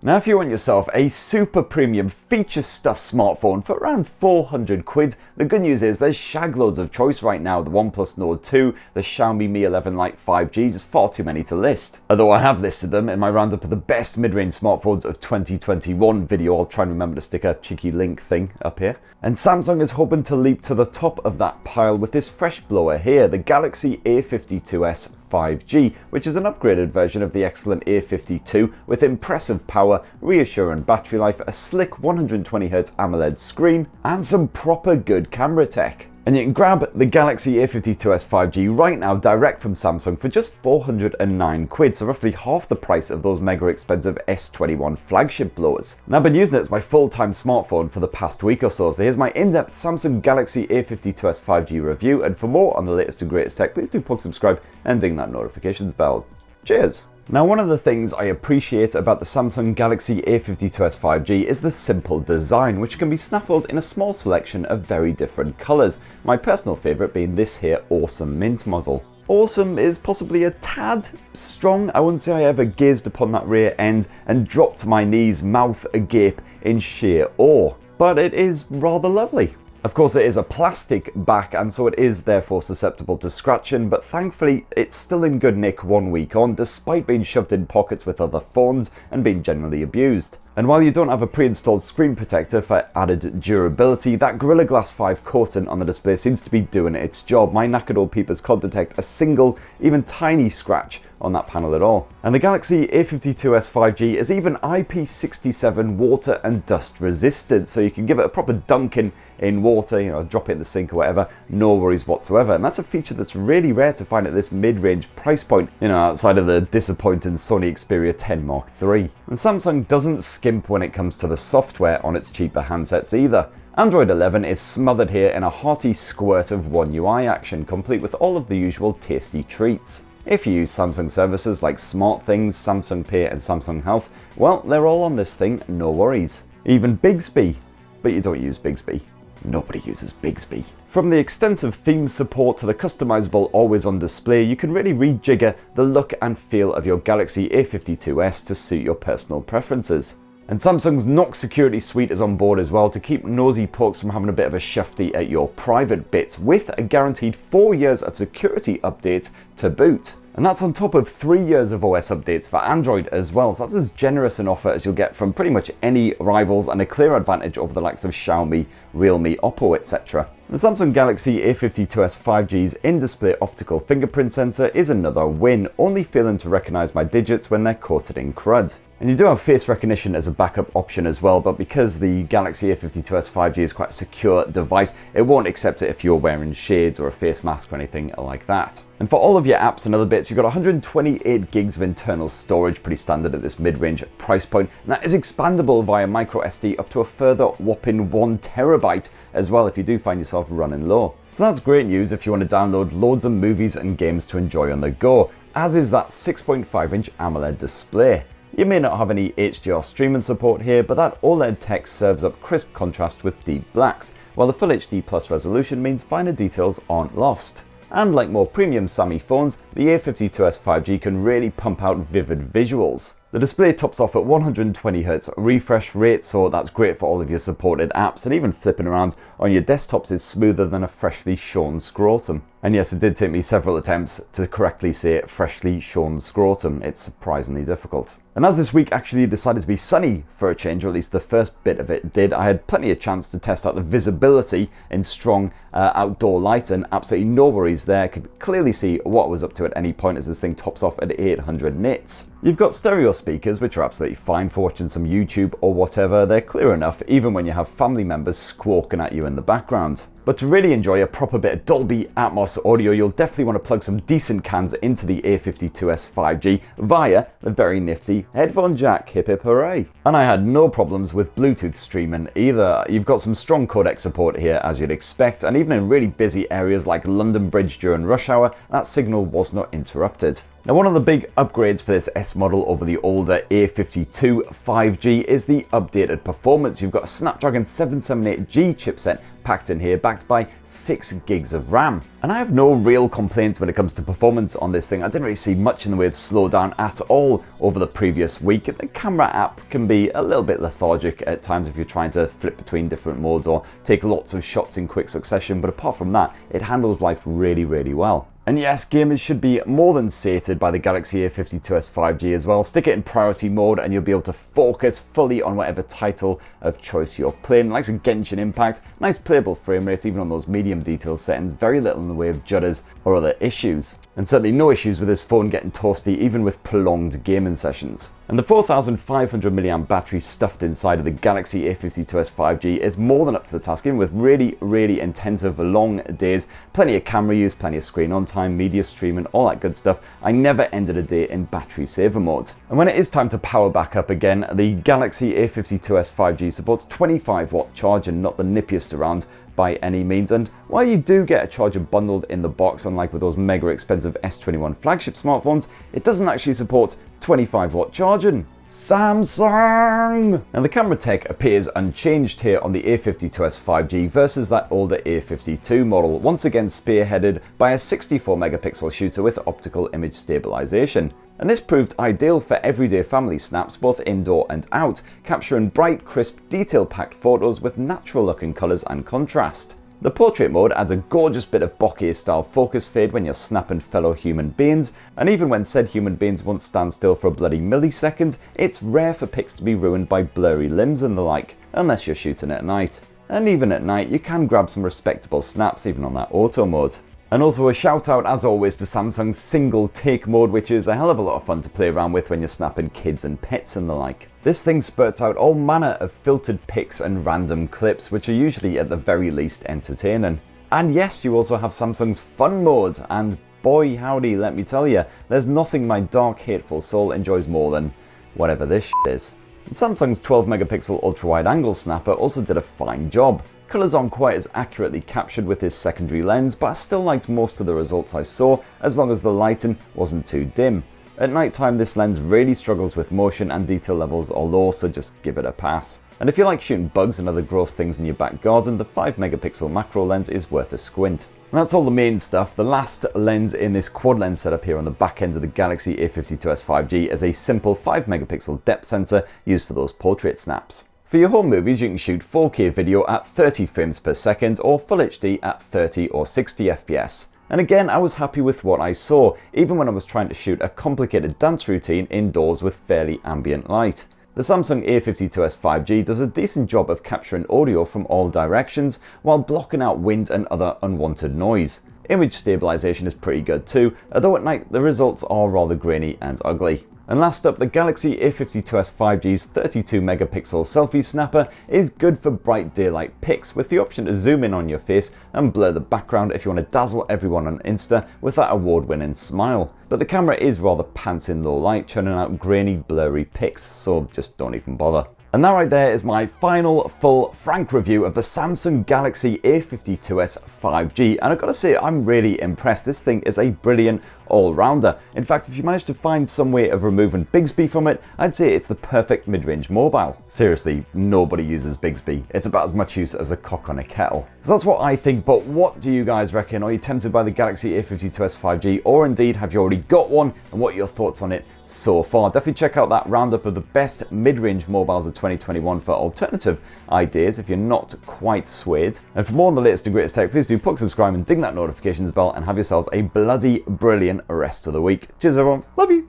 Now if you want yourself a super premium feature stuffed smartphone for around 400 quid, the good news is there's shag loads of choice right now. The OnePlus Nord 2, the Xiaomi Mi 11 Lite 5G, just far too many to list. Although I have listed them in my roundup of the best mid-range smartphones of 2021 video. I'll try and remember to stick a cheeky link thing up here. And Samsung is hoping to leap to the top of that pile with this fresh blower here, the Galaxy A52s 5G, which is an upgraded version of the excellent A52 with impressive power, reassuring battery life, a slick 120Hz AMOLED screen, and some proper good camera tech. And you can grab the Galaxy A52s 5G right now direct from Samsung for just 409 quid, so roughly half the price of those mega expensive S21 flagship blowers. And I've been using it as my full-time smartphone for the past week or so here's my in-depth Samsung Galaxy A52s 5G review, and for more on the latest and greatest tech, please do subscribe and ding that notifications bell. Cheers! Now, one of the things I appreciate about the Samsung Galaxy A52s 5G is the simple design, which can be snaffled in a small selection of very different colours, my personal favourite being this here awesome mint model. Awesome is possibly a tad strong. I wouldn't say I ever gazed upon that rear end and dropped my knees mouth agape in sheer awe, but it is rather lovely. Of course, it is a plastic back, and so it is therefore susceptible to scratching, but thankfully it's still in good nick 1 week on, despite being shoved in pockets with other phones and being generally abused. And while you don't have a pre-installed screen protector for added durability, that Gorilla Glass 5 coating on the display seems to be doing its job. My knackered old peepers can't detect a single, even tiny scratch on that panel at all. And the Galaxy A52s 5G is even IP67 water and dust resistant, so you can give it a proper dunking in water, drop it in the sink or whatever, no worries whatsoever. And that's a feature that's really rare to find at this mid-range price point, outside of the disappointing Sony Xperia 10 Mark III. And Samsung doesn't skimp when it comes to the software on its cheaper handsets either. Android 11 is smothered here in a hearty squirt of One UI action, complete with all of the usual tasty treats. If you use Samsung services like SmartThings, Samsung Pay and Samsung Health, well, they're all on this thing, no worries. Even Bixby, but you don't use Bixby. Nobody uses Bixby. From the extensive theme support to the customizable always-on display, you can really rejigger the look and feel of your Galaxy A52s to suit your personal preferences. And Samsung's Knox security suite is on board as well to keep nosy pokes from having a bit of a shufty at your private bits, with a guaranteed 4 years of security updates to boot. And that's on top of 3 years of OS updates for Android as well, so that's as generous an offer as you'll get from pretty much any rivals and a clear advantage over the likes of Xiaomi, Realme, Oppo, etc. The Samsung Galaxy A52s 5G's in-display optical fingerprint sensor is another win, only failing to recognise my digits when they're coated in crud. And you do have face recognition as a backup option as well, but because the Galaxy A52s 5G is quite a secure device, it won't accept it if you're wearing shades or a face mask or anything like that. And for all of your apps and other bits, you've got 128 gigs of internal storage, pretty standard at this mid-range price point, and that is expandable via microSD up to a further whopping 1 terabyte as well if you do find yourself running low. So that's great news if you want to download loads of movies and games to enjoy on the go, as is that 6.5-inch AMOLED display. You may not have any HDR streaming support here, but that OLED text serves up crisp contrast with deep blacks, while the Full HD Plus resolution means finer details aren't lost. And like more premium Sammy phones, the A52s 5G can really pump out vivid visuals. The display tops off at 120Hz refresh rate, so that's great for all of your supported apps, and even flipping around on your desktops is smoother than a freshly shorn scrotum. And yes, it did take me several attempts to correctly say freshly shorn scrotum. It's surprisingly difficult. And as this week actually decided to be sunny for a change, or at least the first bit of it did, I had plenty of chance to test out the visibility in strong outdoor light, and absolutely no worries there. Could clearly see what I was up to at any point as this thing tops off at 800 nits. You've got stereo speakers, which are absolutely fine for watching some YouTube or whatever. They're clear enough even when you have family members squawking at you in the background. But to really enjoy a proper bit of Dolby Atmos audio, you'll definitely want to plug some decent cans into the A52s 5G via the very nifty headphone jack. Hip hip hooray. And I had no problems with Bluetooth streaming either. You've got some strong codec support here as you'd expect, and even in really busy areas like London Bridge during rush hour, that signal was not interrupted. Now, one of the big upgrades for this S model over the older A52 5G is the updated performance. You've got a Snapdragon 778G chipset packed in here, backed by 6 gigs of RAM. And I have no real complaints when it comes to performance on this thing. I didn't really see much in the way of slowdown at all over the previous week. The camera app can be a little bit lethargic at times if you're trying to flip between different modes or take lots of shots in quick succession, but apart from that, it handles life really, really well. And yes, gamers should be more than sated by the Galaxy A52s 5G as well. Stick it in priority mode and you'll be able to focus fully on whatever title of choice you're playing. Like Genshin Impact, nice playable frame rate even on those medium detail settings, very little in the way of judders or other issues. And certainly no issues with this phone getting toasty even with prolonged gaming sessions. And the 4500 mAh battery stuffed inside of the Galaxy A52s 5G is more than up to the task, even with really, really intensive long days, plenty of camera use, plenty of screen on time, media streaming, all that good stuff. I never ended a day in battery saver mode. And when it is time to power back up again, the Galaxy A52s 5G supports 25-watt charging, not the nippiest around by any means. And while you do get a charger bundled in the box, unlike with those mega expensive S21 flagship smartphones, it doesn't actually support 25-watt charging. Samsung! Now the camera tech appears unchanged here on the A52s 5G versus that older A52 model, once again spearheaded by a 64 megapixel shooter with optical image stabilization. And this proved ideal for everyday family snaps both indoor and out, capturing bright, crisp, detail-packed photos with natural looking colours and contrast. The portrait mode adds a gorgeous bit of bokeh style focus fade when you're snapping fellow human beings, and even when said human beings won't stand still for a bloody millisecond, it's rare for pics to be ruined by blurry limbs and the like, unless you're shooting at night. And even at night, you can grab some respectable snaps even on that auto mode. And also a shout out as always to Samsung's single take mode, which is a hell of a lot of fun to play around with when you're snapping kids and pets and the like. This thing spurts out all manner of filtered pics and random clips, which are usually at the very least entertaining. And yes, you also have Samsung's fun mode, and boy howdy, let me tell you, there's nothing my dark hateful soul enjoys more than whatever this shit is. Samsung's 12 megapixel ultra wide angle snapper also did a fine job. Colours aren't quite as accurately captured with this secondary lens, but I still liked most of the results I saw as long as the lighting wasn't too dim. At night time, this lens really struggles with motion and detail levels are low, so just give it a pass. And if you like shooting bugs and other gross things in your back garden, the 5 megapixel macro lens is worth a squint. And that's all the main stuff. The last lens in this quad lens setup here on the back end of the Galaxy A52s 5G is a simple 5 megapixel depth sensor used for those portrait snaps. For your home movies, you can shoot 4K video at 30 frames per second or Full HD at 30 or 60 FPS. And again, I was happy with what I saw, even when I was trying to shoot a complicated dance routine indoors with fairly ambient light. The Samsung A52s 5G does a decent job of capturing audio from all directions while blocking out wind and other unwanted noise. Image stabilization is pretty good too, although at night the results are rather grainy and ugly. And last up, the Galaxy A52s 5G's 32 megapixel selfie snapper is good for bright daylight pics with the option to zoom in on your face and blur the background if you want to dazzle everyone on Insta with that award-winning smile. But the camera is rather pants in low light, churning out grainy, blurry pics, so just don't even bother. And that right there is my final, full, frank review of the Samsung Galaxy A52s 5G. And I've got to say, I'm really impressed. This thing is a brilliant all-rounder. In fact, if you manage to find some way of removing Bixby from it, I'd say it's the perfect mid-range mobile. Seriously, nobody uses Bixby. It's about as much use as a cock on a kettle. So that's what I think, but what do you guys reckon? Are you tempted by the Galaxy A52s 5G, or indeed have you already got one? And what are your thoughts on it so far? Definitely check out that roundup of the best mid-range mobiles of 2021 for alternative ideas if you're not quite swayed. And for more on the latest and greatest tech, please do subscribe and ding that notifications bell and have yourselves a bloody brilliant rest of the week. Cheers everyone, love you!